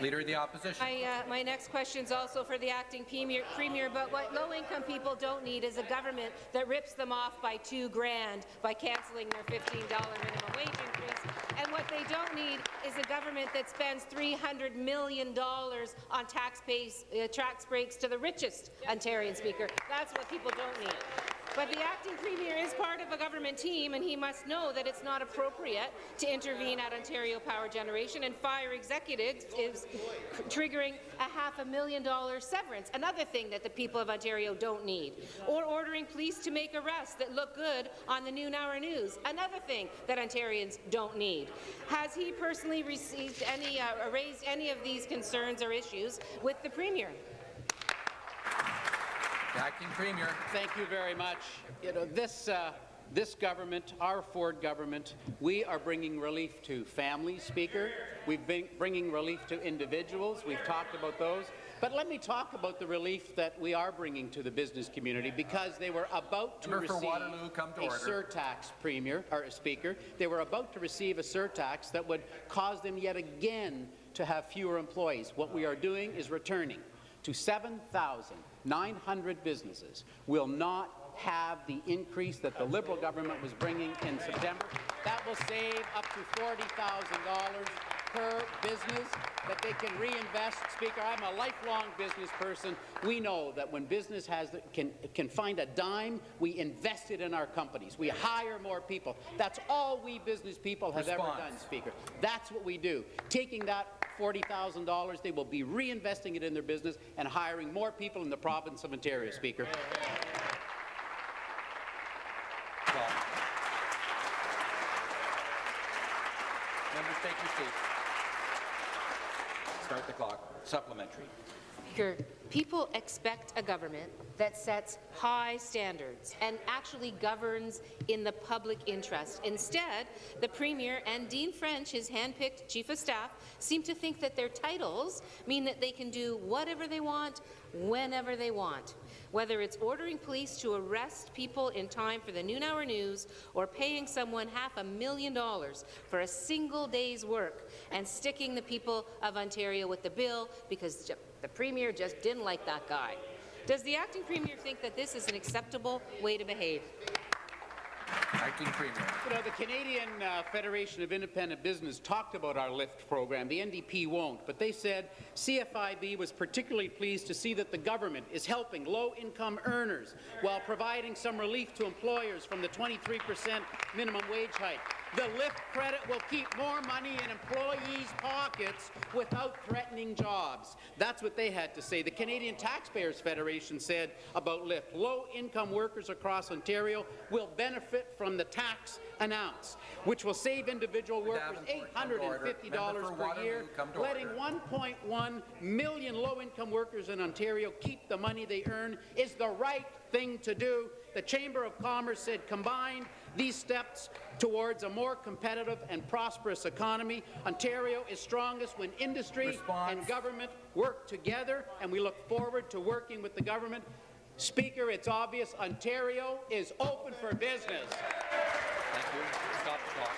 Leader of the Opposition. My next question is also for the acting premier, but what low-income people don't need is a government that rips them off by $2,000 by cancelling their $15 minimum wage increase. And what they don't need is a government that spends $300 million on tax breaks to the richest Ontarian Speaker. That's what people don't need. But the acting premier is part of a government team, and he must know that it's not appropriate to intervene at Ontario Power Generation and fire executives is triggering a $500,000 severance, another thing that the people of Ontario don't need, or ordering police to make arrests that look good on the noon hour news, another thing that Ontarians don't need. Has he personally received any, raised any of these concerns or issues with the Premier? The acting premier. Thank you very much. You know, this government, our Ford government, we are bringing relief to families, Speaker. We've been bringing relief to individuals. We've talked about those. But let me talk about the relief that we are bringing to the business community, because they were about to receive a surtax, Speaker. They were about to receive a surtax that would cause them yet again to have fewer employees. What we are doing is returning to 7,900 businesses will not have the increase that the Liberal government was bringing in September. That will save up to $40,000 per business that they can reinvest. Speaker, I'm a lifelong business person. We know that when business can find a dime, we invest it in our companies. We hire more people. That's all we business people have ever done, Speaker. That's what we do. Taking that $40,000, they will be reinvesting it in their business and hiring more people in the province of Ontario, Speaker. Members, take your seats. Start the clock. Supplementary. Speaker, people expect a government that sets high standards and actually governs in the public interest. Instead, the Premier and Dean French, his hand-picked Chief of Staff, seem to think that their titles mean that they can do whatever they want, whenever they want. Whether it's ordering police to arrest people in time for the noon hour news or paying someone $500,000 for a single day's work and sticking the people of Ontario with the bill because the Premier just didn't like that guy. Does the acting Premier think that this is an acceptable way to behave? Acting Premier. You know, the Canadian Federation of Independent Business talked about our LIFT program. The NDP won't, but they said CFIB was particularly pleased to see that the government is helping low-income earners while providing some relief to employers from the 23% minimum wage hike. The LIFT credit will keep more money in employees' pockets without threatening jobs. That's what they had to say. The Canadian Taxpayers Federation said about LIFT, low-income workers across Ontario will benefit from the tax announced, which will save individual workers $850 per year, letting 1.1 million low-income workers in Ontario keep the money they earn is the right thing to do. The Chamber of Commerce said combined these steps towards a more competitive and prosperous economy. Ontario is strongest when industry and government work together, and we look forward to working with the government. Speaker, it's obvious Ontario is open for business. Thank you. Stop the clock.